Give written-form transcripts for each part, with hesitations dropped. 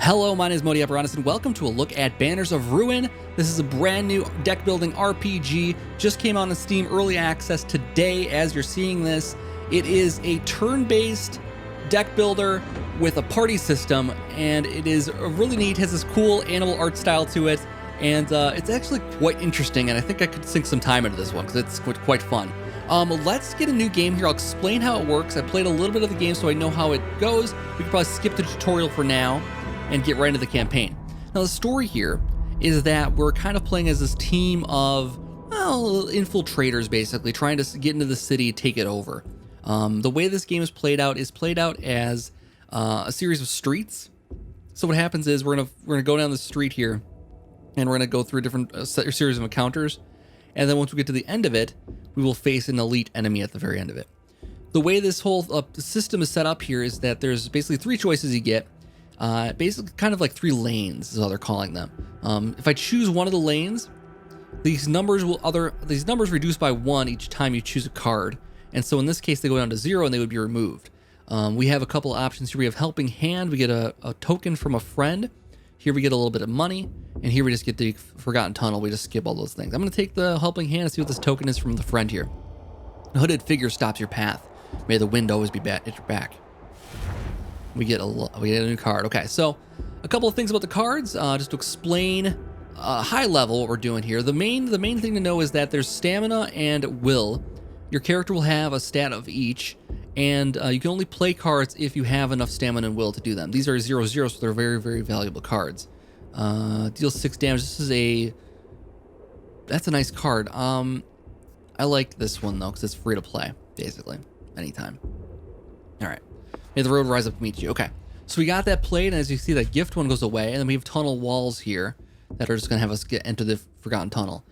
Hello, my name is Modi Apparatus, and welcome to a look at Banners of Ruin. This is a brand new deck building RPG, just came out on Steam Early Access today as you're seeing this. It is a turn-based deck builder with a party system, and it is really neat, has this cool animal art style to it, and it's actually quite interesting, and I think I could sink some time into this one because it's quite fun. Let's get a new game here. I'll explain how it works. I played a little bit of the game so I know how it goes. We can probably skip the tutorial for now and get right into the campaign. Now the story here is that we're kind of playing as this team of, well, infiltrators basically, trying to get into the city, take it over. The way this game is played out as a series of streets. So what happens is we're gonna go down the street here, and we're gonna go through a different series of encounters, and then once we get to the end of it, we will face an elite enemy at the very end of it. The way this whole system is set up here is that there's basically three choices you get. Basically kind of like three lanes is how they're calling them. If I choose one of the lanes, these numbers reduce by 1 each time you choose a card. And so in this case, they go down to 0 and they would be removed. We have a couple of options here. We have Helping Hand. We get a token from a friend. Here we get a little bit of money. And here we just get the Forgotten Tunnel. We just skip all those things. I'm going to take the Helping Hand and see what this token is from the friend here. A hooded figure stops your path. May the wind always be at your back. We get a new card. Okay, so a couple of things about the cards, just to explain high level what we're doing here. The main thing to know is that there's stamina and will. Your character will have a stat of each, and you can only play cards if you have enough stamina and will to do them. These are 0/0, so they're very, very valuable cards. Deals 6 damage. That's a nice card. I like this one though because it's free to play, basically, anytime. All right. May the road rise up to meet you. Okay, so we got that played, and as you see, that gift one goes away, and then we have tunnel walls here that are just going to have us enter the Forgotten Tunnel.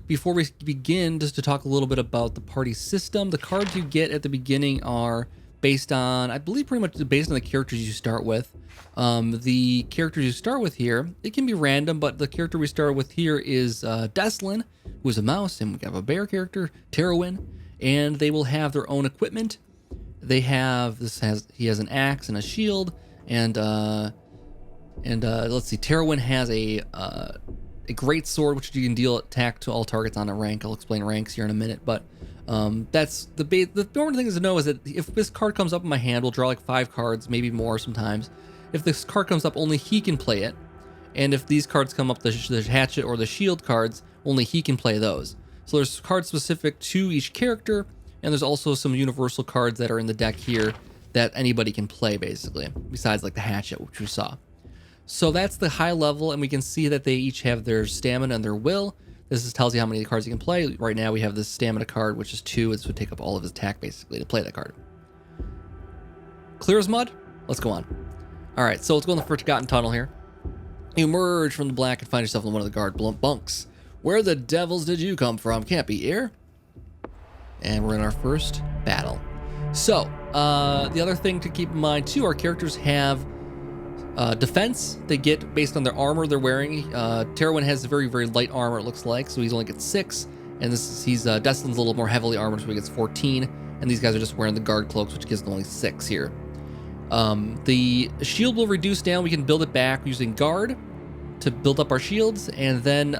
Before we begin, just to talk a little bit about the party system. The cards you get at the beginning are based on, I believe, pretty much based on the characters you start with. The characters you start with here, it can be random, but the character we start with here is Deslin, who is a mouse, and we have a bear character, Terowin, and they will have their own equipment. He has an axe and a shield, and let's see, Terowin has a great sword, which you can deal attack to all targets on a rank. I'll explain ranks here in a minute, but that's the important thing to know is that if this card comes up in my hand, we'll draw like 5 cards, maybe more sometimes. If this card comes up, only he can play it, and if these cards come up, the hatchet or the shield cards, only he can play those. So there's cards specific to each character. And there's also some universal cards that are in the deck here that anybody can play, basically, besides like the hatchet, which we saw. So that's the high level, and we can see that they each have their stamina and their will. This tells you how many cards you can play. Right now we have this stamina card, which is 2. This would take up all of his attack, basically, to play that card. Clear as mud? Let's go on. All right, so let's go in the Forgotten Tunnel here. You emerge from the black and find yourself in one of the guard bunks. Where the devils did you come from? Can't be here. And we're in our first battle. So, the other thing to keep in mind too, our characters have defense they get based on their armor they're wearing. Terowin has very, very light armor, it looks like, so he's only gets 6. And Deslin's a little more heavily armored, so he gets 14. And these guys are just wearing the guard cloaks, which gives them only 6 here. The shield will reduce down. We can build it back using guard to build up our shields, and then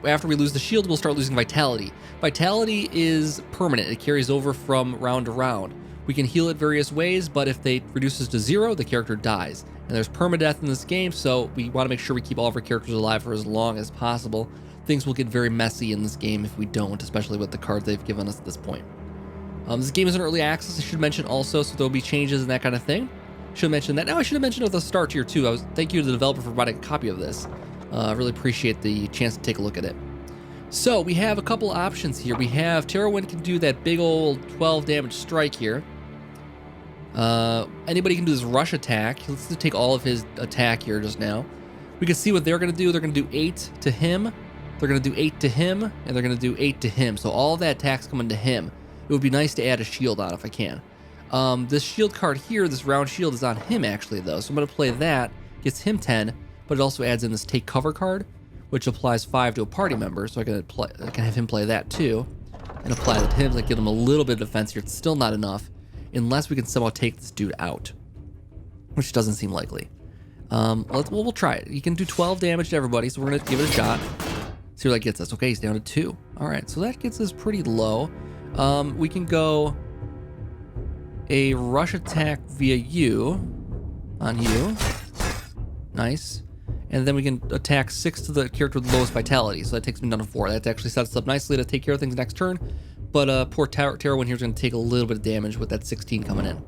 after we lose the shield, we'll start losing vitality. Vitality is permanent. It carries over from round to round. We can heal it various ways, but if they reduces to 0, the character dies. And there's permadeath in this game, so we want to make sure we keep all of our characters alive for as long as possible. Things will get very messy in this game if we don't, especially with the cards they've given us at this point. This game is in early access, I should mention also, so there'll be changes and that kind of thing. Should mention that. Now I should have mentioned at the start here too. Thank you to the developer for providing a copy of this. I really appreciate the chance to take a look at it. So we have a couple options here. We have Terowin can do that big old 12 damage strike here. Anybody can do this rush attack. Let's just take all of his attack here just now. We can see what they're going to do. They're going to do 8 to him. They're going to do 8 to him, and they're going to do 8 to him. So all that attack's coming to him. It would be nice to add a shield on if I can. This shield card here, this round shield, is on him actually though. So I'm going to play that. Gets him 10, but it also adds in this take cover card, which applies 5 to a party member. So I can have him play that too, and apply it to him. Like give him a little bit of defense here. It's still not enough, unless we can somehow take this dude out, which doesn't seem likely. We'll try it. You can do 12 damage to everybody, so we're gonna give it a shot. See where that gets us. Okay, he's down to 2. All right, so that gets us pretty low. We can go a rush attack via you on you. Nice. And then we can attack 6 to the character with the lowest vitality. So that takes me down to 4. That actually sets us up nicely to take care of things next turn. But poor Terrorwin here is going to take a little bit of damage with that 16 coming in.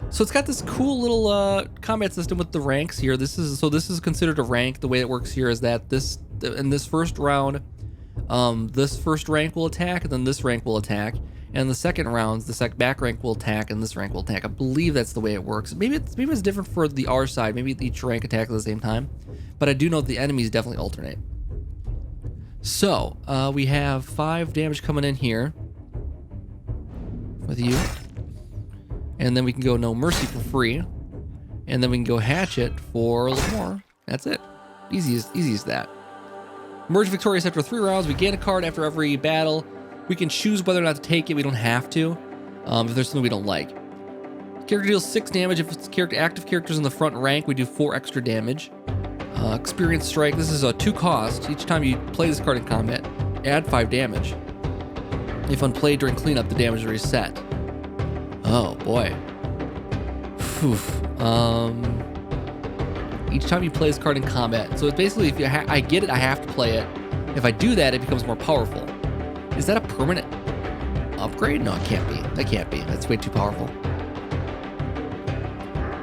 So it's got this cool little combat system with the ranks here. This is considered a rank. The way it works here is that in this first round, this first rank will attack, and then this rank will attack. And in the second rounds, the back rank will attack, and this rank will attack. I believe that's the way it works. Maybe it's different for the R side. Maybe each rank attacks at the same time. But I do know the enemies definitely alternate. So we have 5 damage coming in here with you. And then we can go No Mercy for free. And then we can go Hatchet for a little more. That's it. Easy as that. Emerge victorious after 3 rounds. We gain a card after every battle. We can choose whether or not to take it. We don't have to. If there's something we don't like. Character deals 6 damage. If it's active characters in the front rank, we do 4 extra damage. Experience Strike. This is a 2 cost. Each time you play this card in combat, add 5 damage. If unplayed during cleanup, the damage is reset. Oh boy. Whew. Each time you play this card in combat. So it's basically, if I get it, I have to play it. If I do that, it becomes more powerful. Is that a permanent upgrade? No, it can't be. That can't be. That's way too powerful.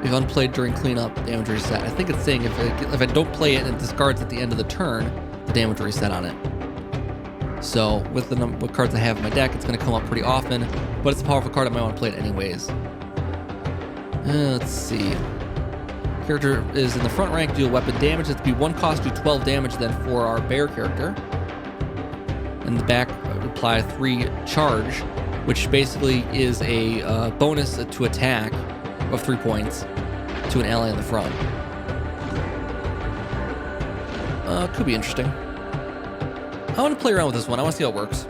If unplayed during cleanup, damage reset. I think it's saying if I don't play it and it discards at the end of the turn, the damage will reset on it. So with the number of cards I have in my deck, it's going to come up pretty often, but it's a powerful card. I might want to play it anyways. Let's see. Character is in the front rank, deal weapon damage. It's to be 1 cost, do 12 damage then for our bear character. In the back, apply 3 charge, which basically is a bonus to attack of 3 points to an ally in the front. Could be interesting. I want to play around with this one. I want to see how it works.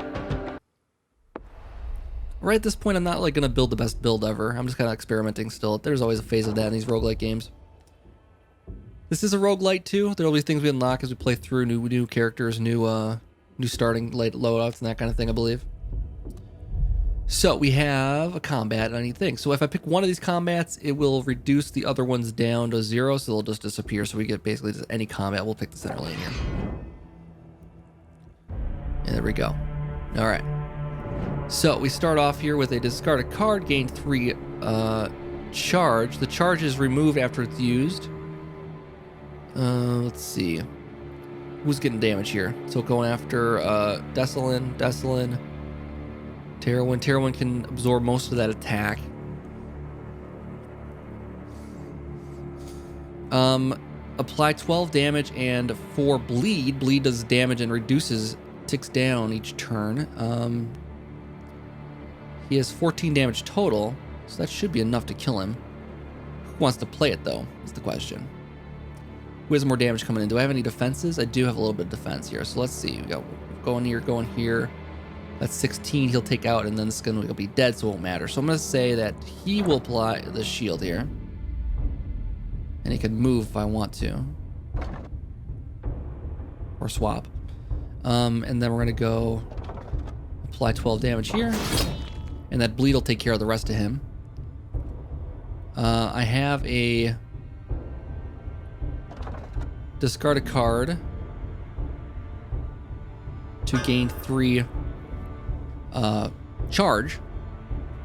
Right at this point, I'm not like going to build the best build ever. I'm just kind of experimenting still. There's always a phase of that in these roguelike games. This is a roguelite too. There will be things we unlock as we play through new characters, new starting loadouts and that kind of thing, I believe. So we have a combat on anything. So if I pick one of these combats, it will reduce the other ones down to 0, so they'll just disappear. So we get basically just any combat. We'll pick the center lane here. And there we go. All right. So we start off here with a discard a card, gain 3 charge. The charge is removed after it's used. Let's see. Who's getting damage here? So going after Desolin. Terrorwin. Terrorwin can absorb most of that attack. Apply 12 damage and 4 bleed. Bleed does damage and ticks down each turn. He has 14 damage total, so that should be enough to kill him. Who wants to play it though, is the question. Who has more damage coming in? Do I have any defenses? I do have a little bit of defense here, so let's see. We got going here. That's 16 he'll take out, and then the skin will be dead, so it won't matter. So I'm going to say that he will apply the shield here. And he can move if I want to. Or swap. And then we're going to go apply 12 damage here. And that bleed will take care of the rest of him. I have a discard a card to gain 3 charge,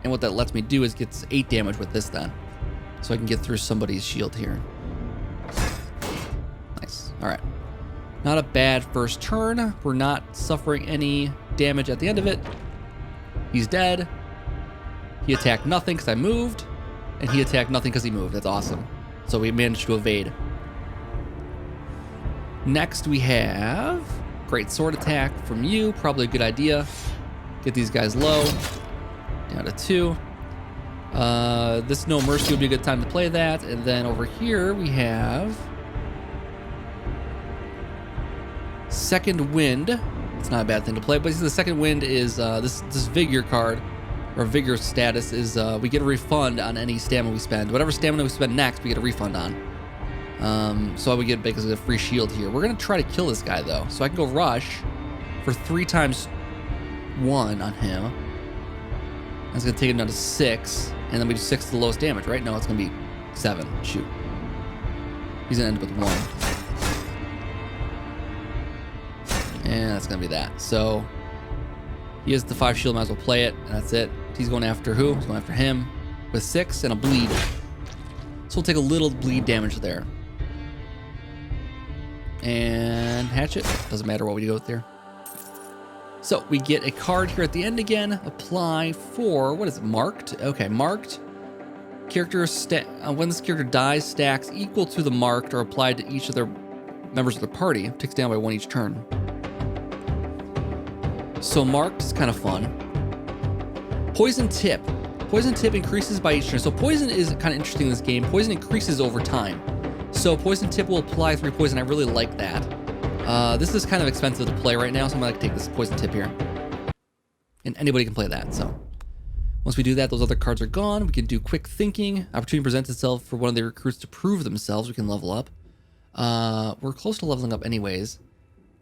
and what that lets me do is gets 8 damage with this then, so I can get through somebody's shield here. Nice. All right, not a bad first turn. We're not suffering any damage at the end of it. He's dead. He attacked nothing because I moved, and he attacked nothing because he moved. That's awesome. So we managed to evade. Next we have great sword attack from you. Probably a good idea. Get these guys low, down to 2. This No Mercy would be a good time to play that. And then over here we have Second Wind. It's not a bad thing to play, but the Second Wind is this Vigor card Our vigor status is we get a refund on any stamina we spend. Whatever stamina we spend next, we get a refund on. So we get basically a free shield here. We're gonna try to kill this guy though. So I can go rush for 3 times 1 on him. That's gonna take it down to 6, and then we do 6 to the lowest damage, right? No, it's gonna be 7. Shoot. He's gonna end up with 1. And that's gonna be that. So he has the 5 shield, might as well play it, and that's it. He's going after who? He's going after him with 6 and a bleed. So we'll take a little bleed damage there. And hatchet. Doesn't matter what we do with there. So we get a card here at the end again. Apply for, what is it, marked? Okay, marked. Character when this character dies, stacks equal to the marked or applied to each of their members of the party. Ticks down by 1 each turn. So marked is kind of fun. Poison tip. Poison tip increases by each turn. So poison is kind of interesting in this game. Poison increases over time. So poison tip will apply 3 poison. I really like that. This is kind of expensive to play right now, so I'm gonna take this poison tip here. And anybody can play that, so. Once we do that, those other cards are gone. We can do quick thinking. Opportunity presents itself for one of the recruits to prove themselves. We can level up. We're close to leveling up anyways.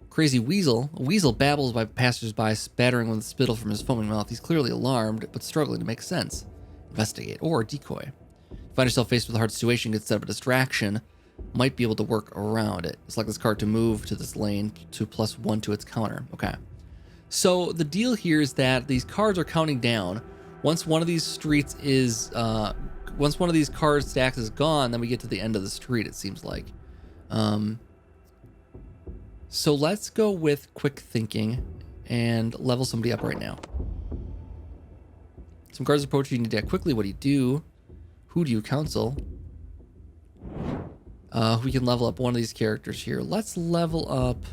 Crazy Weasel. A weasel babbles by passersby, spattering with spittle from his foaming mouth. He's clearly alarmed, but struggling to make sense. Investigate or decoy. Find yourself faced with a hard situation, get set up a distraction. Might be able to work around it. Select this card to move to this lane to +1 to its counter. Okay. So the deal here is that these cards are counting down. Once one of these streets is, once one of these card stacks is gone, then we get to the end of the street, it seems like. So let's go with quick thinking and level somebody up right now. Some cards approach you, need to act quickly. What do you do? Who do you counsel? We can level up one of these characters here. Let's level up.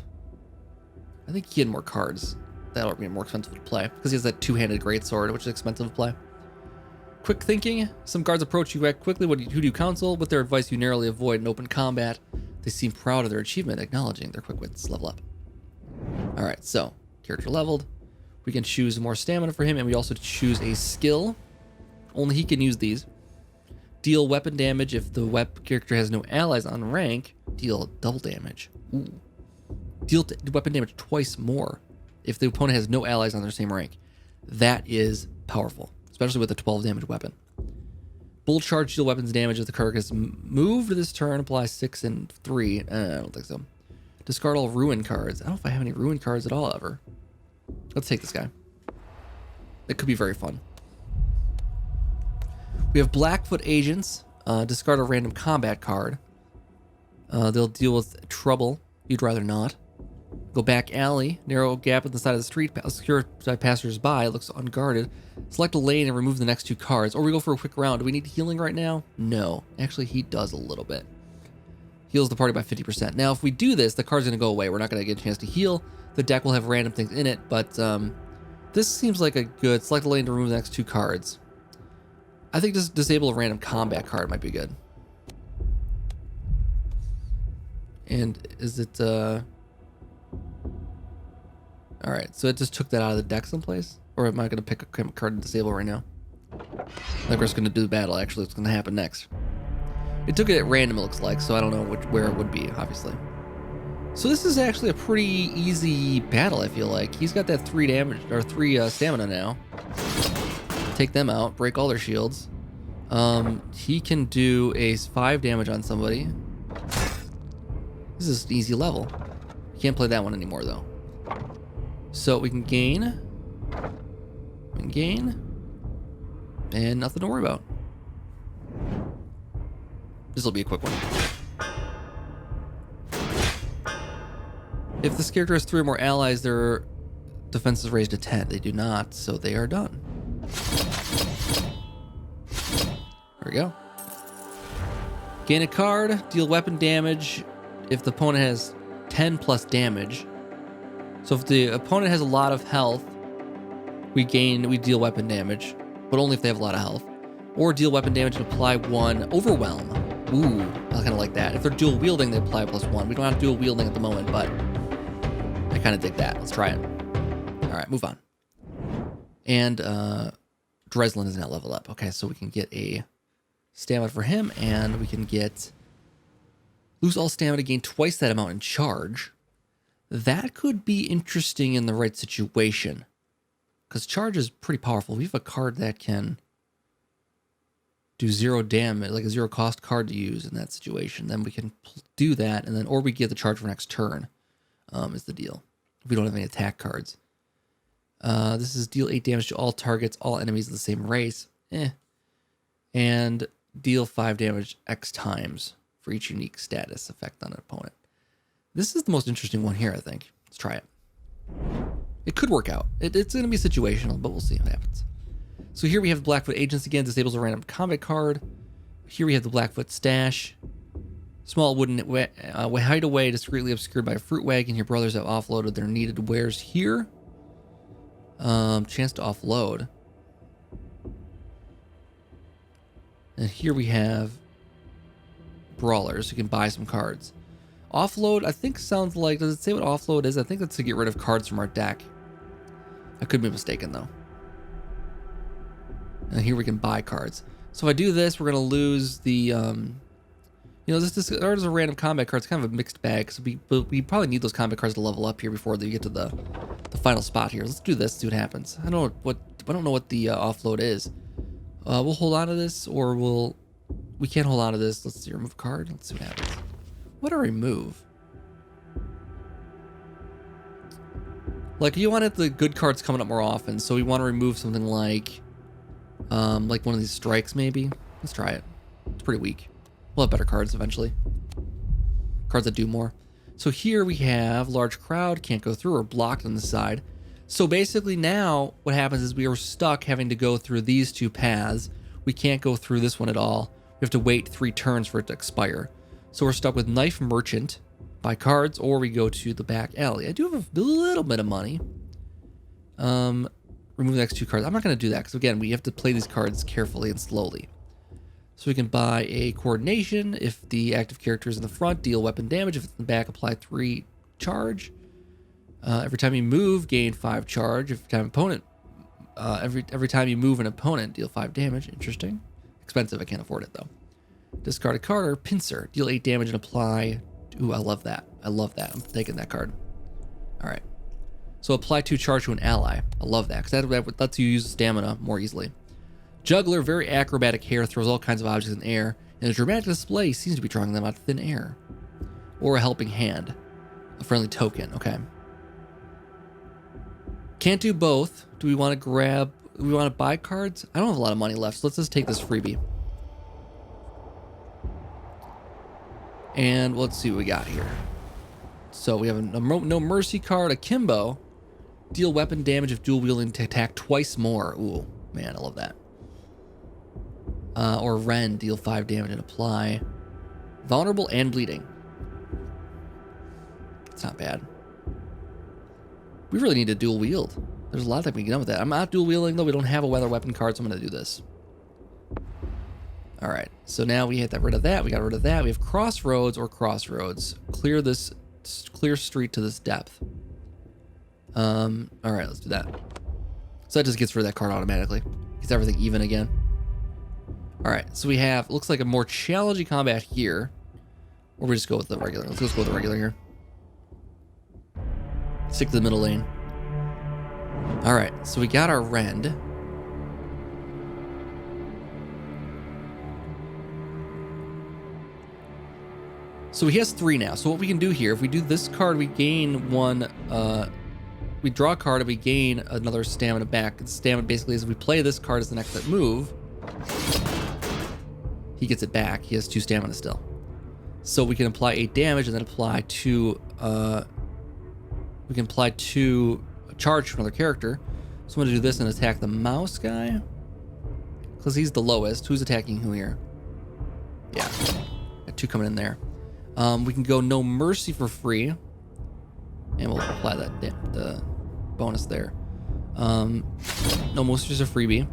I think he had more cards. That'll be more expensive to play because he has that 2-handed greatsword, which is expensive to play. Quick thinking. Some guards approach you, act quickly. Who do you counsel? With their advice, you narrowly avoid an open combat. They seem proud of their achievement, acknowledging their quick wits. Level up. All right, so character leveled. We can choose more stamina for him, and we also choose a skill. Only he can use these. Deal weapon damage if the character has no allies on rank. Deal double damage. Ooh. Deal weapon damage twice more if the opponent has no allies on their same rank. That is powerful, especially with a 12 damage weapon. Bull charge, deal weapons damage if the card is moved this turn. Apply 6 and 3. I don't think so. Discard all ruin cards. I don't know if I have any ruin cards at all ever. Let's take this guy. It could be very fun. We have Blackfoot agents. Discard a random combat card. They'll deal with trouble. You'd rather not. Go back alley. Narrow gap at the side of the street. Secure by passers-by. Looks unguarded. Select a lane and remove the next 2 cards. Or we go for a quick round. Do we need healing right now? No. Actually, he does a little bit. Heals the party by 50%. Now, if we do this, the card's going to go away. We're not going to get a chance to heal. The deck will have random things in it, but this seems like a good... Select a lane to remove the next 2 cards. I think just disable a random combat card might be good. And is it... Alright, so it just took that out of the deck someplace? Or am I going to pick a card and disable right now? Like we're just going to do the battle, actually. What's going to happen next? It took it at random, it looks like, so I don't know where it would be, obviously. So this is actually a pretty easy battle, I feel like. He's got that 3 damage, or 3 stamina now. Take them out, break all their shields. He can do a 5 damage on somebody. This is an easy level. You can't play that one anymore, though. So we can gain. And nothing to worry about. This will be a quick one. If this character has 3 or more allies, their defense is raised to 10. They do not, so they are done. There we go. Gain a card, deal weapon damage if the opponent has 10 plus damage. So if the opponent has a lot of health, we deal weapon damage, but only if they have a lot of health. Or deal weapon damage and apply 1 overwhelm. Ooh, I kind of like that. If they're dual wielding, they apply +1. We don't have dual wielding at the moment, but I kind of dig that. Let's try it. All right, move on. And Dreslin is not leveled up. Okay, so we can get a stamina for him, and we can get lose all stamina, gain twice that amount in charge. That could be interesting in the right situation, because charge is pretty powerful. We have a card that can do 0 damage, like a 0 cost card to use in that situation. Then we can do that, and then or we get the charge for next turn. Is the deal. If we don't have any attack cards. This is deal 8 damage to all targets, all enemies of the same race. And deal 5 damage X times for each unique status effect on an opponent. This is the most interesting one here, I think. Let's try it. It could work out. It's going to be situational, but we'll see what happens. So here we have Blackfoot Agents again. Disables a random combat card. Here we have the Blackfoot Stash. Small wooden hideaway discreetly obscured by a fruit wagon. Your brothers have offloaded their needed wares here. Chance to offload. And here we have brawlers who can buy some cards. Offload, I think sounds like, does it say what offload is? I think that's to get rid of cards from our deck. I could be mistaken though. And here we can buy cards. So if I do this, we're going to lose the, this card is a random combat card. It's kind of a mixed bag. So we probably need those combat cards to level up here before they get to the final spot here. Let's do this, see what happens. I don't know what the offload is. We'll hold on to this, or we can't hold on to this. Let's see, remove a card. Let's see what happens. What do I remove? Like, you wanted the good cards coming up more often, so we want to remove something like one of these strikes, maybe. Let's try it. It's pretty weak. We'll have better cards eventually. Cards that do more. So here we have large crowd, can't go through, or blocked on the side. So basically now what happens is we are stuck having to go through these two paths. We can't go through this one at all. We have to wait 3 turns for it to expire. So we're stuck with Knife Merchant, buy cards, or we go to the back alley. I do have a little bit of money. Remove the next 2 cards. I'm not going to do that because, again, we have to play these cards carefully and slowly. So we can buy a Coordination. If the active character is in the front, deal weapon damage. If it's in the back, apply 3 charge. Every time you move, gain 5 charge. Every time you move an opponent, deal 5 damage. Interesting. Expensive. I can't afford it though. Discard a card or Pincer. Deal 8 damage and apply. Ooh, I love that. I love that. I'm taking that card. All right. So apply 2 charge to an ally. I love that because that lets you use stamina more easily. Juggler, very acrobatic hair, throws all kinds of objects in the air. In a dramatic display, seems to be drawing them out of thin air. Or a helping hand. A friendly token. Okay. Can't do both. Do we want to buy cards? I don't have a lot of money left, so let's just take this freebie. And let's see what we got here. So we have a No Mercy card, Akimbo. Deal weapon damage if dual wielding to attack twice more. Ooh, man, I love that. Or Ren, deal 5 damage and apply. Vulnerable and bleeding. It's not bad. We really need to dual wield. There's a lot that we can get done with that. I'm not dual wielding though. We don't have a weather weapon card, so I'm going to do this. All right. So now we got rid of that. We got rid of that. We have Crossroads or Crossroads. Clear street to this depth. All right, let's do that. So that just gets rid of that card automatically. Gets everything even again. All right, so we have, looks like a more challenging combat here. Or we just go with the regular. Let's just go with the regular here. Stick to the middle lane. All right, so we got our Rend. So he has 3 now. So what we can do here, if we do this card, we gain 1, we draw a card and we gain another stamina back. And stamina basically is if we play this card as the next move, he gets it back. He has 2 stamina still. So we can apply 8 damage and then apply 2, we can apply 2 charge to another character. So I'm gonna do this and attack the mouse guy. Because he's the lowest. Who's attacking who here? Yeah, got 2 coming in there. We can go No Mercy for free. And we'll apply the bonus there. No Mercy is a freebie.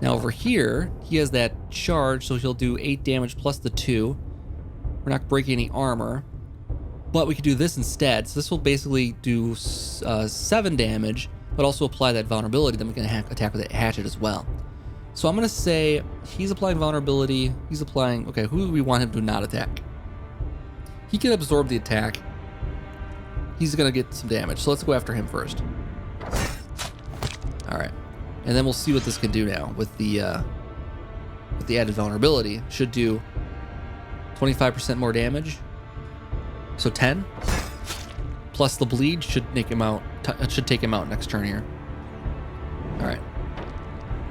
Now over here, he has that charge, so he'll do 8 damage plus the 2. We're not breaking any armor. But we could do this instead. So this will basically do 7 damage, but also apply that vulnerability. Then we can attack with that hatchet as well. So I'm going to say he's applying vulnerability. He's applying... Okay, who do we want him to not attack? He can absorb the attack. He's going to get some damage. So let's go after him first. All right. And then we'll see what this can do now with the added vulnerability. Should do 25% more damage. So 10. Plus the bleed should make him out. Should take him out next turn here. All right.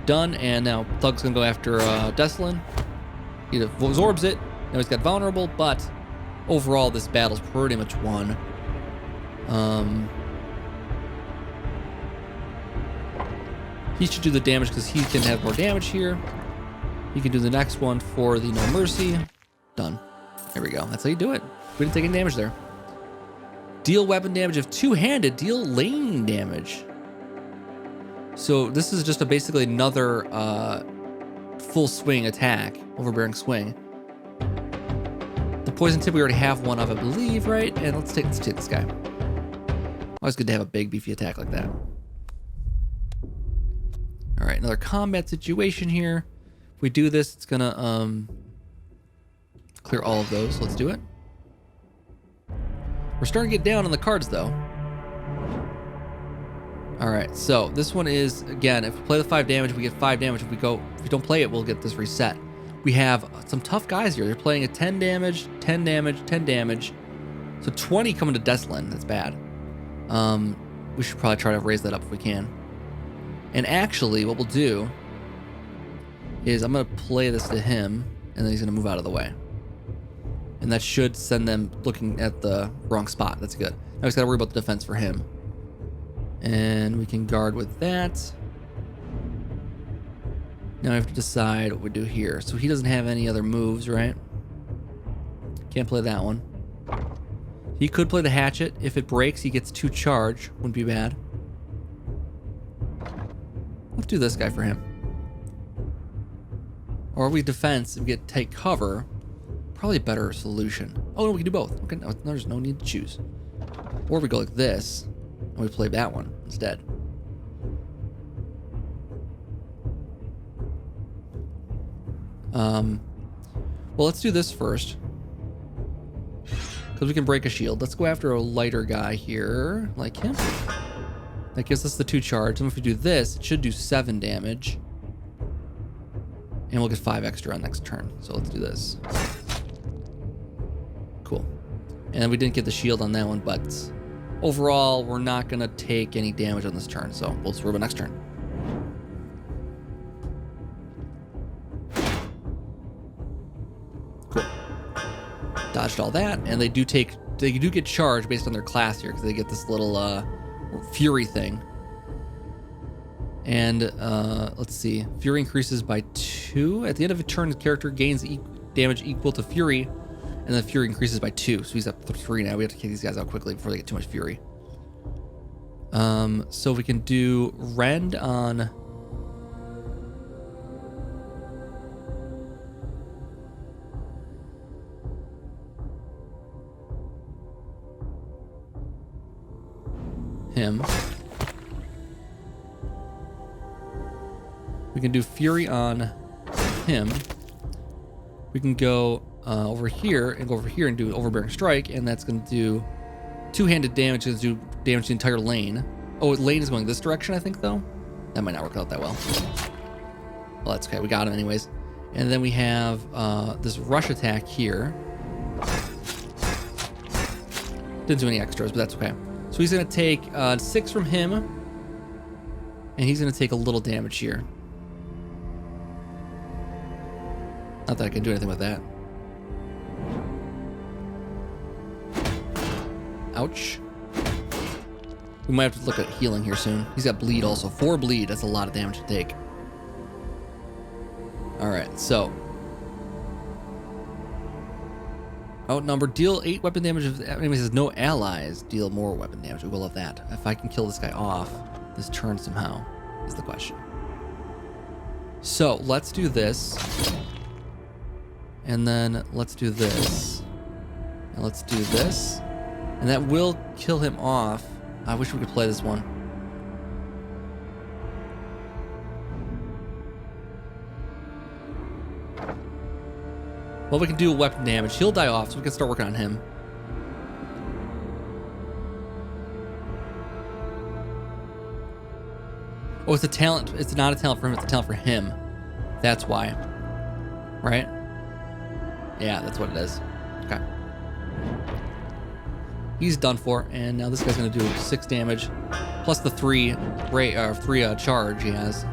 Done. And now Thug's going to go after Deslin. He absorbs it. Now he's got vulnerable, but overall this battle's pretty much won. He should do the damage because he can have more damage here. He can do the next one for the No Mercy. Done. There we go. That's how you do it. We didn't take any damage there. Deal weapon damage if two-handed. Deal lane damage. So this is just basically another full swing attack, overbearing swing. The poison tip we already have one of, I believe, right? And let's take this guy. Always good to have a big beefy attack like that. All right, another combat situation here. If we do this, it's gonna clear all of those. So let's do it. We're starting to get down on the cards though. All right, so this one is, again, if we play the 5 damage, we get 5 damage. If we don't play it, we'll get this reset. We have some tough guys here. They're playing a 10 damage, 10 damage, 10 damage. So 20 coming to Deslin. That's bad. We should probably try to raise that up if we can. And actually, what we'll do is I'm going to play this to him, and then he's going to move out of the way. And that should send them looking at the wrong spot. That's good. Now he's got to worry about the defense for him. And we can guard with that. Now we have to decide what we do here. So he doesn't have any other moves, right? Can't play that one. He could play the hatchet. If it breaks, he gets 2 charge. Wouldn't be bad. Let's do this guy for him. Or we defense and take cover. Probably a better solution. Oh, no, we can do both. Okay, no, there's no need to choose. Or we go like this, and we play that one instead. Well, let's do this first. Because we can break a shield. Let's go after a lighter guy here, like him. That gives us the 2 charge. And if we do this, it should do 7 damage. And we'll get 5 extra on next turn. So let's do this. Cool. And we didn't get the shield on that one, but overall, we're not going to take any damage on this turn. So we'll just rub it next turn. Cool. Dodged all that. And they do get charged based on their class here, because they get this little fury thing. And let's see. Fury increases by 2. At the end of a turn, the character gains damage equal to fury, and then fury increases by 2. So he's up to 3 now. We have to kick these guys out quickly before they get too much fury. So we can do rend on him. We can do fury on him. We can go over here and go over here and do an overbearing strike, and that's going to do 2-handed damage. It's going to do damage to the entire lane. Oh, lane is going this direction, I think, though. That might not work out that well. Well, that's okay. We got him anyways. And then we have this rush attack here. Didn't do any extras, but that's okay. So he's going to take 6 from him, and he's going to take a little damage here. Not that I can do anything with that. Ouch. We might have to look at healing here soon. He's got bleed also. 4 bleed. That's a lot of damage to take. Alright, so. Outnumbered. Deal 8 weapon damage if the enemy has no allies. Deal more weapon damage. We will love that. If I can kill this guy off this turn somehow is the question. So let's do this. And then let's do this. And let's do this. And that will kill him off. I wish we could play this one. Well, we can do weapon damage. He'll die off, so we can start working on him. Oh, it's a talent. It's not a talent for him. It's a talent for him. That's why. Right? Yeah, that's what it is. Okay. He's done for, and now this guy's gonna do 6 damage, plus the 3 charge he has.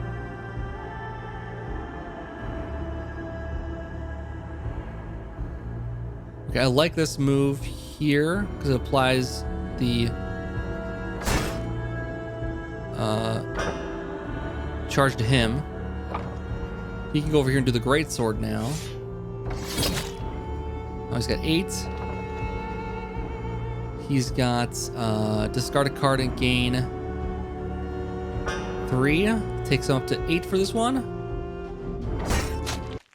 Okay, I like this move here because it applies the charge to him. He can go over here and do the great sword now. Oh, he's got 8. He's got discard a card and gain 3. Takes him up to 8 for this one.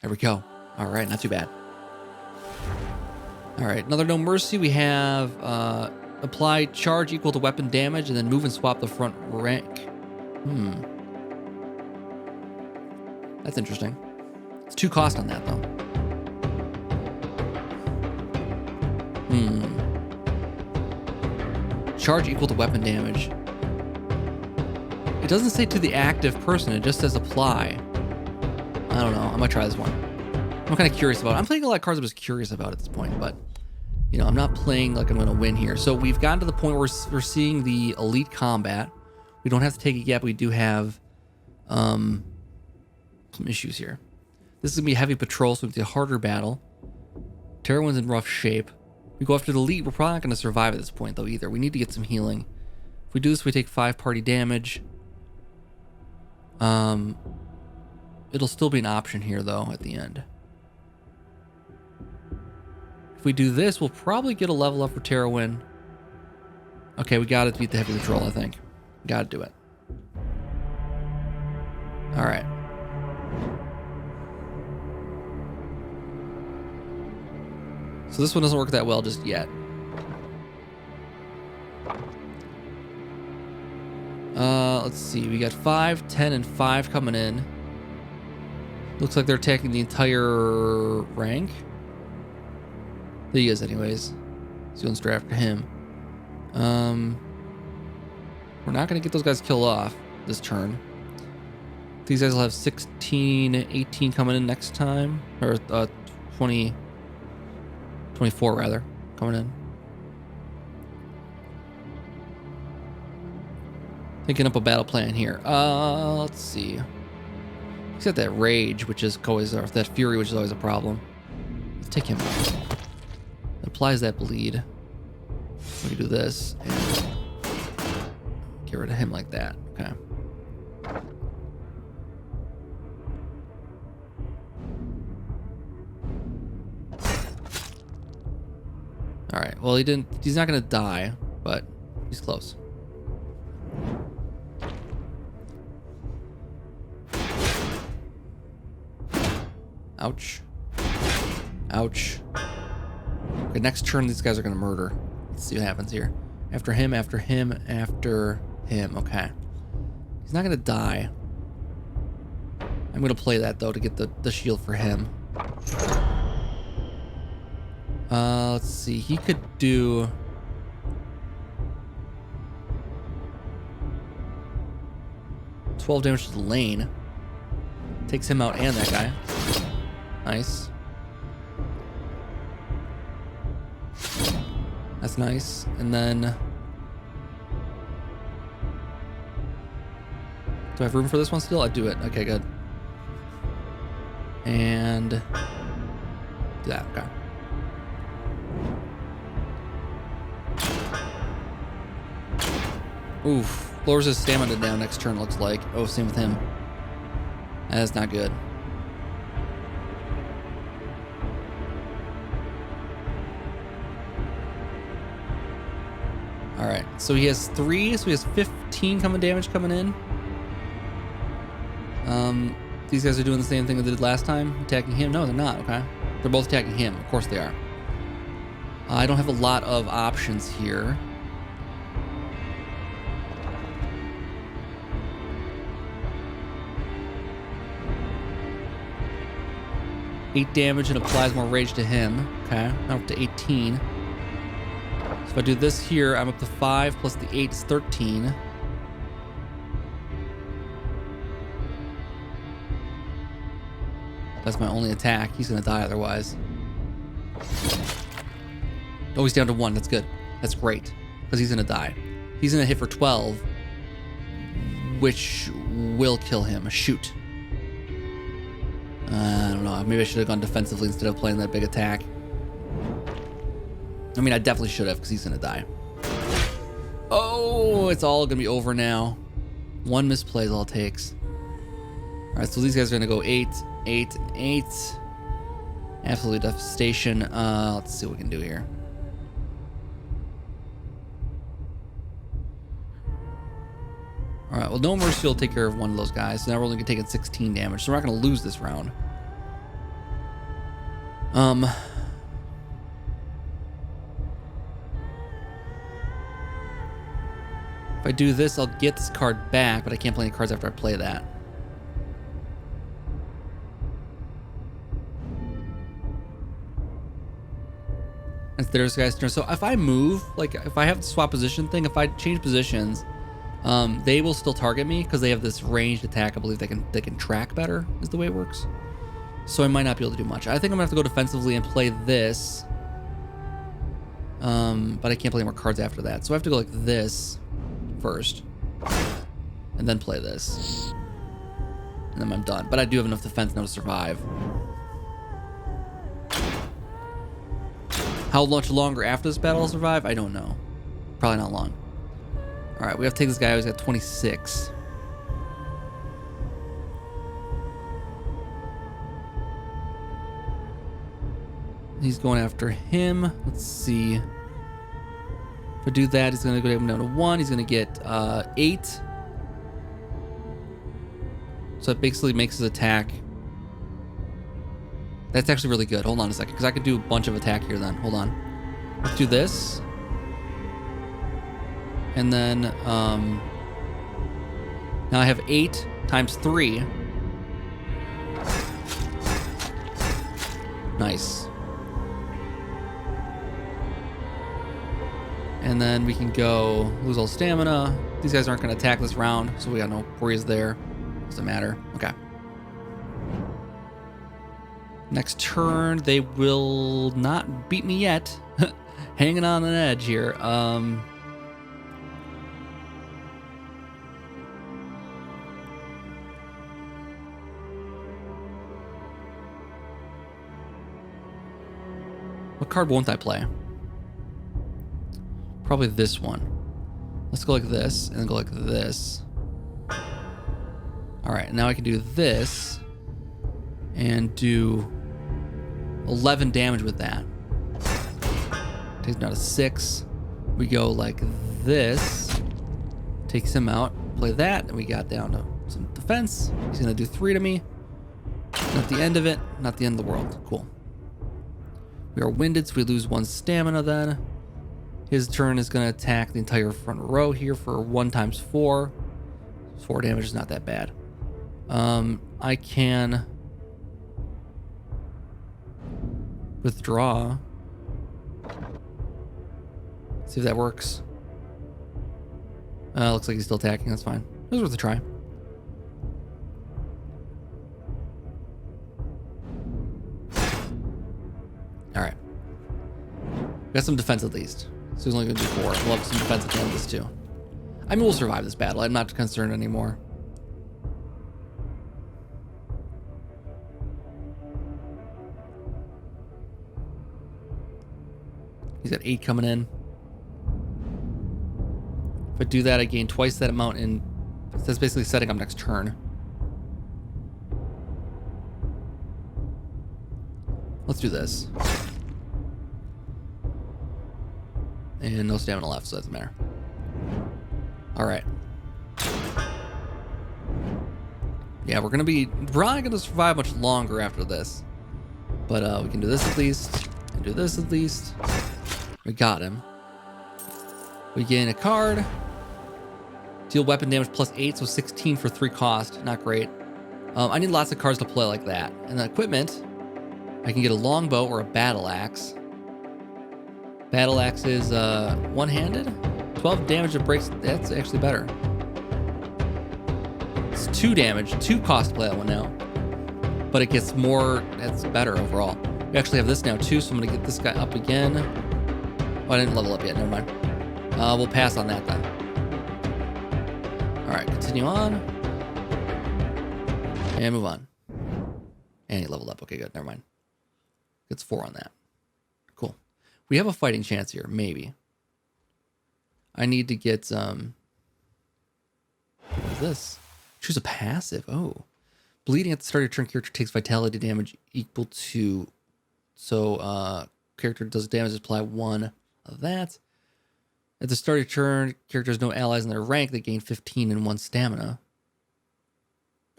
There we go. All right, not too bad. All right, another No Mercy. We have apply charge equal to weapon damage and then move and swap the front rank. That's interesting. It's 2 cost on that, though. Charge equal to weapon damage. It doesn't say to the active person. It just says apply. I don't know. I might try this one. I'm kind of curious about it. I'm playing a lot of cards I'm just curious about at this point, but you know, I'm not playing like I'm going to win here. So we've gotten to the point where we're seeing the elite combat. We don't have to take it yet, but we do have some issues here. This is going to be a heavy patrol, so it's a harder battle. Terrawind's in rough shape. We go after the elite. We're probably not going to survive at this point, though, either. We need to get some healing. If we do this, we take 5 party damage. It'll still be an option here, though, at the end. If we do this, we'll probably get a level up for Terrawind. Okay, we got to beat the heavy patrol, I think. Got to do it. All right. So this one doesn't work that well just yet. Let's see. We got 5, 10, and 5 coming in. Looks like they're attacking the entire rank. There he is anyways. He's going straight after him. We're not going to get those guys killed off this turn. These guys will have 16, 18 coming in next time. Or 20... 24 rather, coming in. Thinking up a battle plan here. Let's see. He's got that rage, which is always, or that fury, which is always a problem. Let's take him out. It applies that bleed. We can do this and get rid of him like that. Okay. All right. Well, he's not gonna die, but he's close. Ouch. Ouch. Okay, next turn, these guys are gonna murder. Let's see what happens here. After him, after him, after him. Okay. He's not gonna die. I'm gonna play that though to get the shield for him. Let's see. He could do 12 damage to the lane. Takes him out and that guy. Nice. That's nice. And then do I have room for this one still? I do it. Okay, good. And do that. Okay. Oof. Lowers his stamina down next turn, looks like. Oh, same with him. That is not good. Alright, so he has 3, so he has 15 damage coming in. These guys are doing the same thing they did last time, attacking him. No, they're not, okay. They're both attacking him. Of course they are. I don't have a lot of options here. 8 damage and applies more rage to him. Okay, now up to 18. So if I do this here, I'm up to 5 plus the 8 is 13. That's my only attack. He's gonna die otherwise. Oh, he's down to 1. That's good. That's great. Because he's gonna die. He's gonna hit for 12, which will kill him. Shoot. I don't know. Maybe I should have gone defensively instead of playing that big attack. I mean, I definitely should have because he's gonna die. Oh, it's all gonna be over now. 1 misplay is all it takes. All right, so these guys are gonna go 8, 8, 8. Absolute devastation. Let's see what we can do here. All right, well, No Mercy will take care of one of those guys. So now we're only gonna take 16 damage. So we're not gonna lose this round. If I do this, I'll get this card back, but I can't play any cards after I play that. That's there's guy's turn. So if I move, like if I have the swap position thing, if I change positions, they will still target me because they have this ranged attack. I believe they can track better is the way it works. So I might not be able to do much. I think I'm gonna have to go defensively and play this. But I can't play more cards after that. So I have to go like this first, and then play this, and then I'm done. But I do have enough defense now to survive. How much longer after this battle I'll survive, I don't know. Probably not long. All right, we have to take this guy who's got 26. He's going after him. Let's see. If I do that, he's going to go down to 1. He's going to get 8. So it basically makes his attack. That's actually really good. Hold on a second, because I could do a bunch of attack here then. Hold on. Let's do this. And then now I have 8 times 3. Nice. And then we can go lose all stamina. These guys aren't going to attack this round, so we got no worries there. Doesn't matter. Okay. Next turn, they will not beat me yet. Hanging on an edge here. What card won't I play? Probably this one. Let's go like this, and then go like this. All right, now I can do this, and do 11 damage with that. Takes him down to 6. We go like this. Takes him out. Play that, and we got down to some defense. He's gonna do 3 to me. Not the end of it. Not the end of the world. Cool. We are winded, so we lose 1 stamina then. His turn is going to attack the entire front row here for 1 times 4. 4 damage is not that bad. I can withdraw. See if that works. Looks like he's still attacking. That's fine. It was worth a try. All right. Got some defense at least. So he's only going to do 4. We'll have some defense at the end of this too. I mean, we'll survive this battle. I'm not concerned anymore. He's got 8 coming in. If I do that, I gain twice that amount in... That's basically setting up next turn. Let's do this. And no stamina left, so it doesn't matter. All right. Yeah, we're probably gonna survive much longer after this. But we can do this at least, and do this at least. We got him. We gain a card. Deal weapon damage plus 8, so 16 for 3 cost. Not great. I need lots of cards to play like that. And the equipment, I can get a longbow or a battle axe. Battle axe is one-handed. 12 damage that breaks. That's actually better. It's 2 damage. 2 cost to play that one now. But it gets more. That's better overall. We actually have this now too, so I'm going to get this guy up again. Oh, I didn't level up yet. Never mind. We'll pass on that then. All right, continue on. And move on. And he leveled up. Okay, good. Never mind. Gets 4 on that. Cool. We have a fighting chance here, maybe. I need to get what is this? Choose a passive. Oh. Bleeding at the start of your turn, character takes vitality damage equal to, so character does damage, apply 1 of that. At the start of your turn, character has no allies in their rank, they gain 15 and 1 stamina.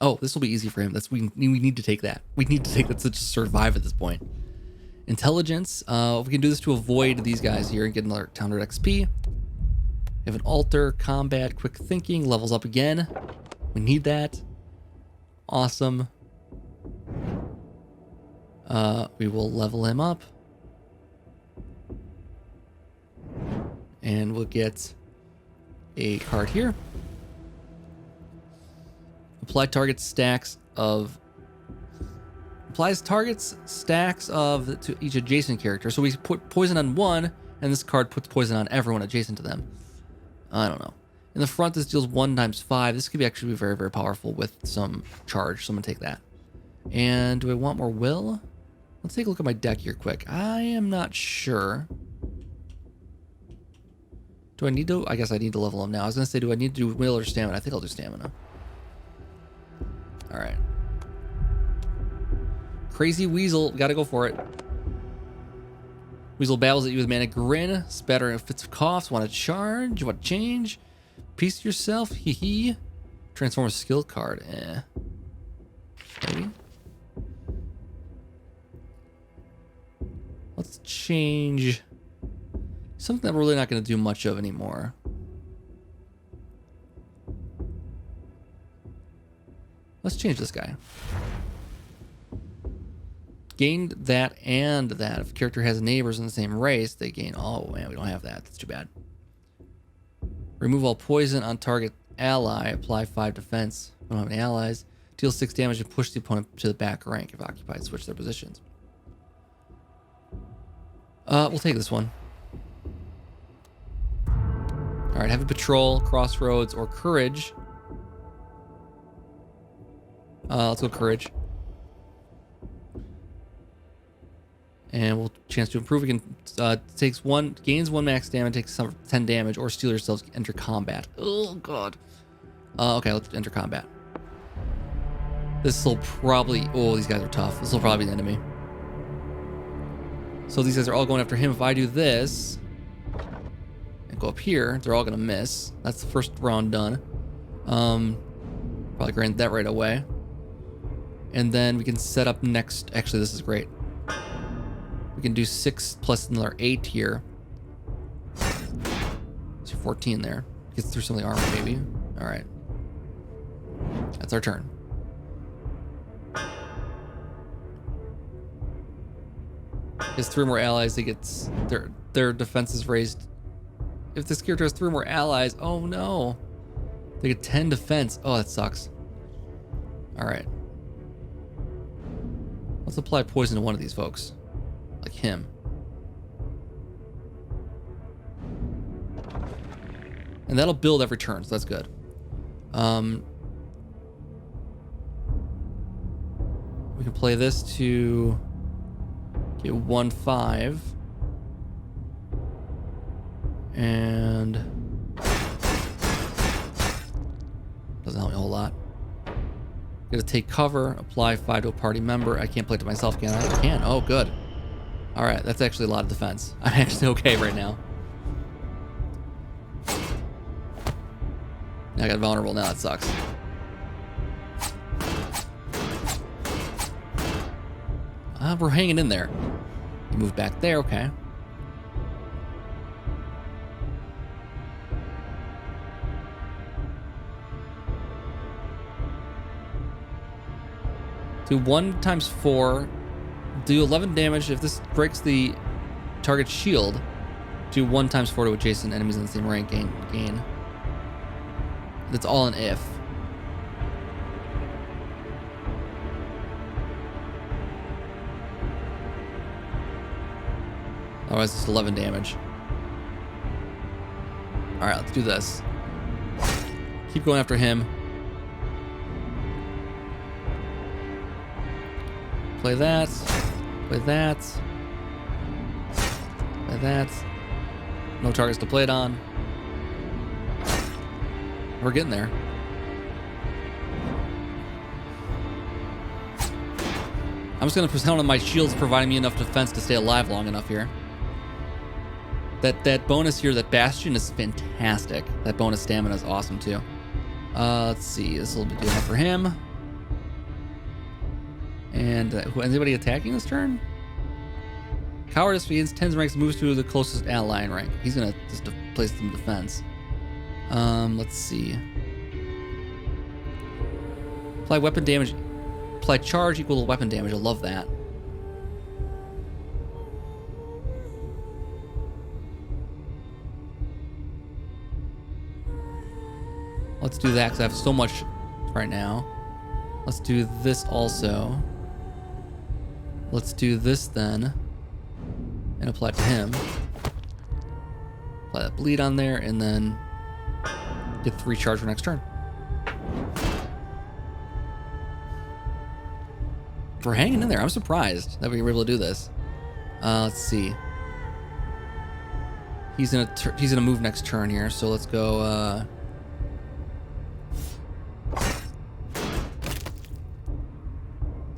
Oh, this will be easy for him. We need to take that. We need to take that to just survive at this point. Intelligence. We can do this to avoid these guys here and get another 100 XP. We have an altar, combat, quick thinking, levels up again. We need that. Awesome. We will level him up. And we'll get a card here. Applies targets stacks of to each adjacent character. So we put poison on one, and this card puts poison on everyone adjacent to them. I don't know. In the front, this deals 1 times 5. This could actually be very, very powerful with some charge. So I'm gonna take that. And do I want more will? Let's take a look at my deck here quick. I am not sure. Do I need to? I guess I need to level him now. I was gonna say, do I need to do will or stamina? I think I'll do stamina. All right. Crazy Weasel, gotta go for it. Weasel babbles at you with mana grin, spatter and fits of coughs. Want to charge? Want to change? Piece yourself, hee hee. Transform a skill card, maybe. Let's change something that we're really not going to do much of anymore. Let's change this guy. Gained that and that. If a character has neighbors in the same race, they gain. Oh man, we don't have that. That's too bad. Remove all poison on target ally. Apply 5 defense. We don't have any allies. Deal 6 damage and push the opponent to the back rank if occupied. Switch their positions. We'll take this one. All right, have a patrol, crossroads, or courage. Let's go courage. And we'll chance to improve. We can gains 1 max damage, takes 10 damage, or steal yourselves. Enter combat. Oh god. Okay, let's enter combat. This will probably. Oh, these guys are tough. This will probably be the enemy. So these guys are all going after him. If I do this and go up here, they're all gonna miss. That's the first round done. Probably grant that right away. And then we can set up next. Actually, this is great. We can do 6 plus another 8 here. So 14 there. Gets through some of the armor, maybe. All right. That's our turn. Has 3 more allies. They get their defense is raised. If this character has 3 more allies, oh no, they get 10 defense. Oh, that sucks. All right. Let's apply poison to one of these folks, like him. And that'll build every turn, so that's good. We can play this to get 1/5. And doesn't help me a whole lot. Gonna take cover, apply 5 to a party member. I can't play it to myself, can I? I can. Oh, good. All right, that's actually a lot of defense. I'm actually okay right now. I got vulnerable now. That sucks. We're hanging in there. You move back there, okay. Do 1 times 4 Do 11 damage if this breaks the target's shield. Do 1 times 4 to adjacent enemies in the same rank gain. That's all an if. Otherwise, it's 11 damage. All right, let's do this. Keep going after him. Play that. Play that. Play that. No targets to play it on. We're getting there. I'm just gonna count on my shields providing me enough defense to stay alive long enough here. That bonus here, that Bastion, is fantastic. That bonus stamina is awesome too. Let's see, this will be good enough for him. And anybody attacking this turn? Cowardice gains 10 ranks, moves to the closest ally in rank. He's gonna just place some defense. Let's see. Apply weapon damage. Apply charge equal to weapon damage. I love that. Let's do that because I have so much right now. Let's do this also. Let's do this then. And apply it to him. Apply that bleed on there and then get 3 charge for next turn. We're hanging in there. I'm surprised that we were able to do this. Let's see. He's gonna move next turn here, so let's go.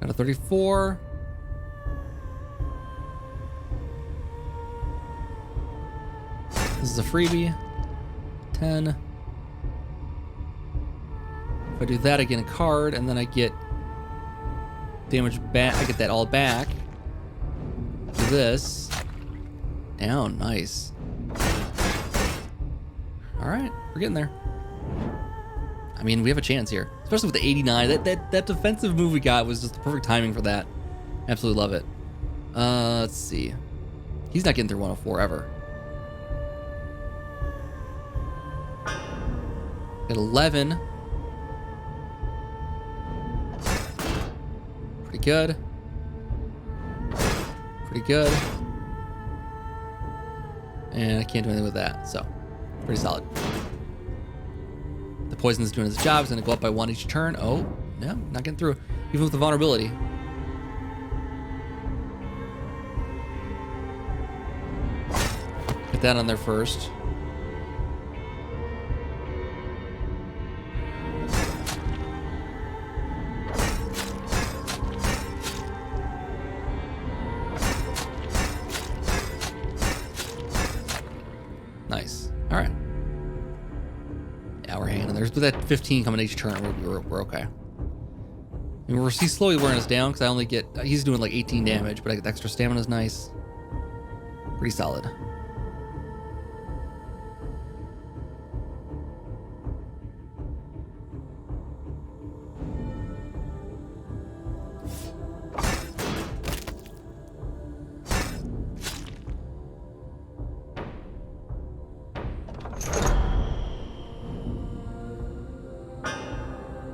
Got a 34. This is a freebie. 10. If I do that, I get a card, and then I get damage back. I get that all back. Do this. Down. Nice. All right, we're getting there. I mean, we have a chance here, especially with the 89. That defensive move we got was just the perfect timing for that. Absolutely love it. Let's see. He's not getting through 104 ever. Got 11. Pretty good. Pretty good. And I can't do anything with that, so pretty solid. The poison is doing its job. It's going to go up by 1 each turn. Oh, no, not getting through. Even with the vulnerability. Get that on there first. Nice. All right. Yeah, we're hanging in there. With that 15 coming each turn, we're okay. I mean, he's slowly wearing us down because I only get... He's doing like 18 damage, but I get the extra stamina is nice. Pretty solid.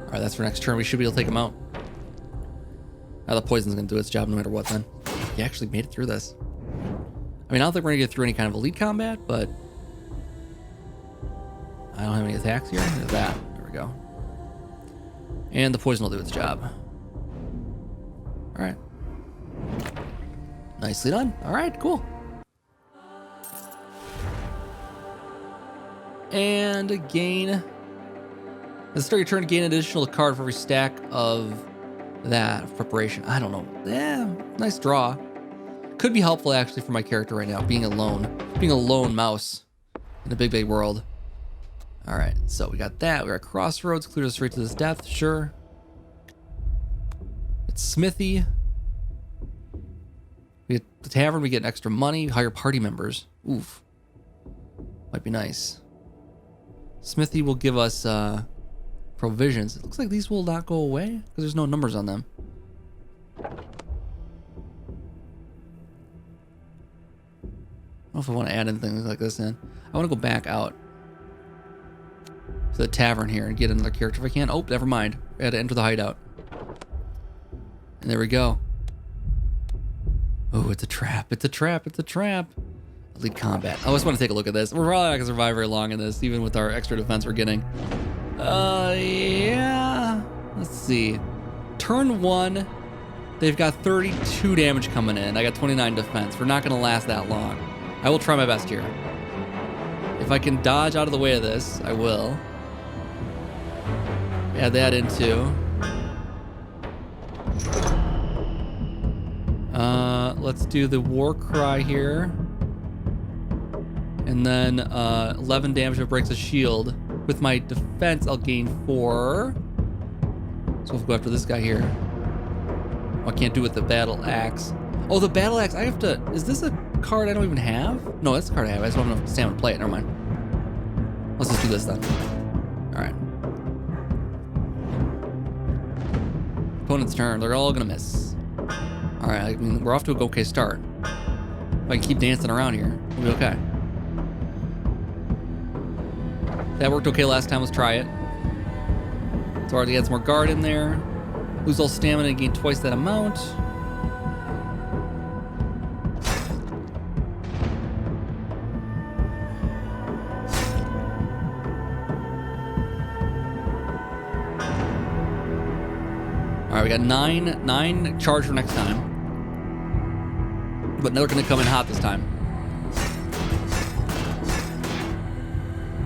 Alright, that's for next turn. We should be able to take him out. Now the poison's going to do its job no matter what then. He actually made it through this. I mean, I don't think we're going to get through any kind of elite combat, but... I don't have any attacks here. There's that. There we go. And the poison will do its job. Alright. Nicely done. Alright, cool. And gain... At the start of your turn, gain an additional card for every stack of that preparation. I don't know. Yeah, nice draw. Could be helpful actually for my character right now, being a lone mouse in a big world. All right, so we got that. We got Crossroads, clears us straight to this death. Sure. It's Smithy. We get the tavern. We get extra money. Hire party members. Oof, might be nice. Smithy will give us provisions. It looks like these will not go away because there's no numbers on them. know if I want to add anything like this in. I want to go back out to the tavern here and get another character if I can. Oh, never mind. I had to enter the hideout. And there we go. Oh, it's a trap. It's a trap. It's a trap. Elite combat. I just want to take a look at this. We're probably not going to survive very long in this, even with our extra defense we're getting. Yeah. Let's see. Turn 1, they've got 32 damage coming in. I got 29 defense. We're not going to last that long. I will try my best here. If I can dodge out of the way of this, I will. Add that into. Let's do the war cry here. And then 11 damage that breaks a shield. With my defense, I'll gain 4. So we'll go after this guy here. Oh, I can't do it with the battle axe. Oh, the battle axe, I have to... Is this a card I don't even have? No, that's a card I have. I just don't have enough stamina to play it. Never mind. Let's just do this then. Alright. Opponent's turn. They're all gonna miss. Alright, I mean, we're off to a okay start. If I can keep dancing around here, we'll be okay. That worked okay last time. Let's try it. So already add some more guard in there. Lose all stamina and gain twice that amount. All right, we got nine charge for next time. But they're gonna come in hot this time.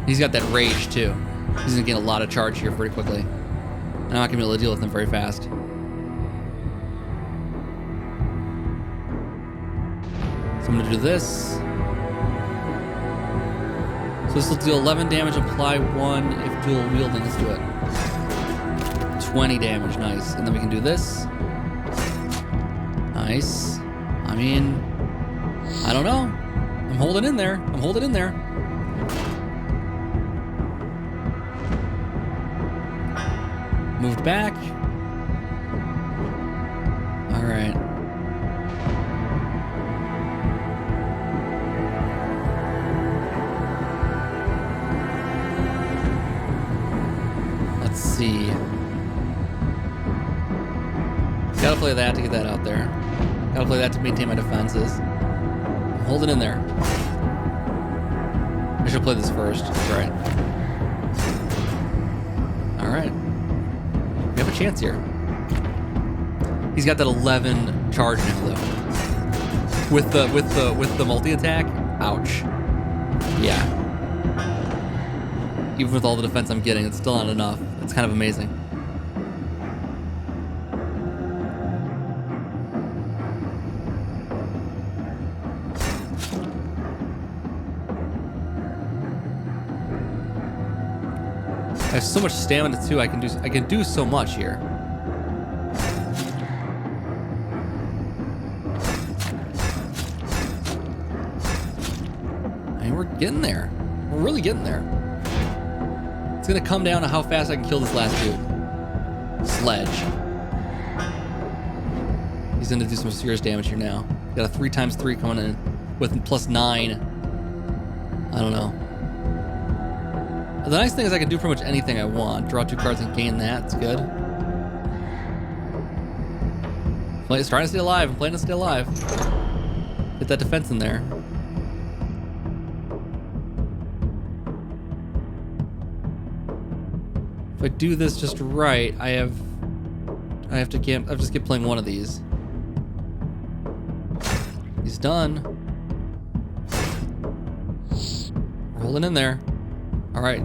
He's got that rage too. He's gonna gain a lot of charge here pretty quickly. I'm not gonna be able to deal with him very fast. So I'm gonna do this. So this will deal 11 damage, apply 1 if dual wielding. Let's do it. 20 damage, nice. And then we can do this. Nice. I mean, I don't know. I'm holding in there. I'm holding in there. Moved back. All right. Let's see. Gotta play that to get that out there. Gotta play that to maintain my defenses. I'm holding in there. I should play this first. That's right. All right. We have a chance here. He's got that 11 charge now though. With the multi-attack, ouch. Yeah. Even with all the defense I'm getting, it's still not enough. It's kind of amazing. I have so much stamina too. I can do so much here. I mean, we're getting there. We're really getting there. It's gonna come down to how fast I can kill this last dude. Sledge. He's gonna do some serious damage here now. Got a 3x3 coming in with +9. I don't know. The nice thing is I can do pretty much anything I want. Draw 2 cards and gain that. It's good. It's trying to stay alive. I'm playing to stay alive. Get that defense in there. If I do this just right, I just keep playing one of these. He's done. Rolling in there. All right.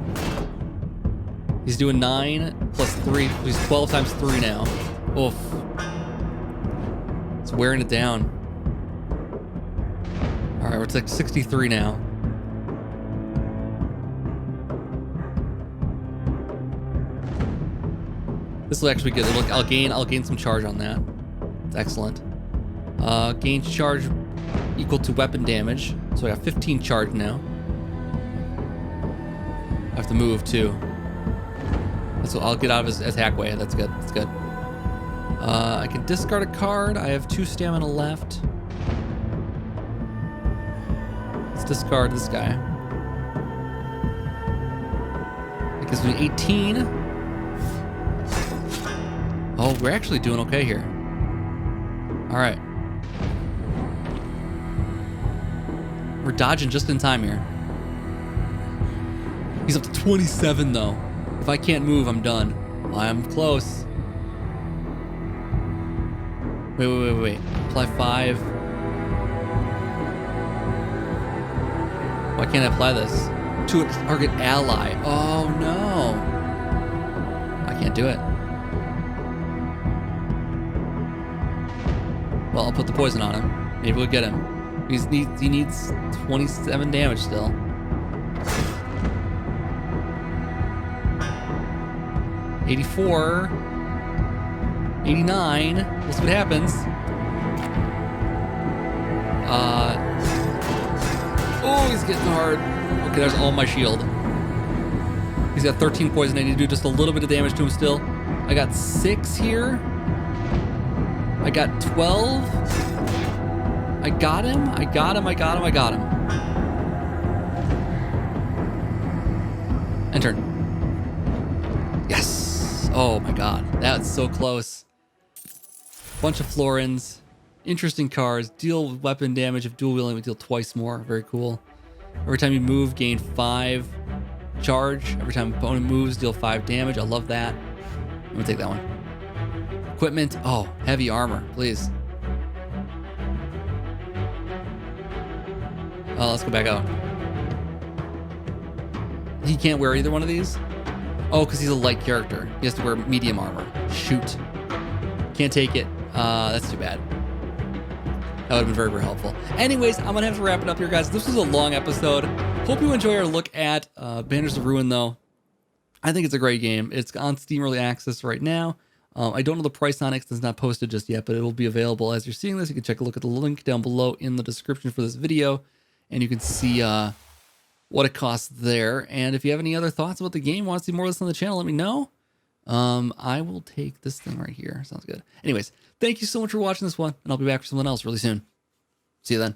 He's doing 9 + 3. He's 12 × 3 now. Oof. It's wearing it down. All right, we're at like 63 now. This will actually be good. Look, I'll gain some charge on that. It's excellent. Gain charge equal to weapon damage. So I got 15 charge now. I have to move too. So I'll get out of his attack way. That's good. That's good. I can discard a card. I have 2 stamina left. Let's Let's discard this guy. That gives me 18. Oh, we're actually doing okay here. All right. We're dodging just in time here. He's up to 27 though. If I can't move, I'm done. I'm close. Wait. Apply 5. Why can't I apply this? To a target ally. Oh no. I can't do it. Well, I'll put the poison on him. Maybe we'll get him. He needs 27 damage still. $84. $89. We'll see what happens. Oh, he's getting hard. Okay, there's all my shield. He's got 13 poison. I need to do just a little bit of damage to him still. I got 6 here. I got 12. I got him. I got him. Enter. Yes. Oh my god. That's so close. Bunch of Florins. Interesting cards. Deal weapon damage. If dual wielding, we deal twice more. Very cool. Every time you move, gain 5 charge. Every time opponent moves, deal 5 damage. I love that. I'm gonna take that one. Equipment. Oh, heavy armor, please. Oh, let's go back out. He can't wear either one of these? Oh, because he's a light character. He has to wear medium armor. Shoot. Can't take it. That's too bad. That would have been very, very helpful. Anyways, I'm going to have to wrap it up here, guys. This was a long episode. Hope you enjoy our look at Banners of Ruin, though. I think it's a great game. It's on Steam Early Access right now. I don't know the price on it because it's not posted just yet, but it'll be available as you're seeing this. You can check a look at the link down below in the description for this video, and you can see what it costs there. And if you have any other thoughts about the game, want to see more of this on the channel, let me know. I will take this thing right here. Sounds good. Anyways, thank you so much for watching this one, and I'll be back for something else really soon. See you then.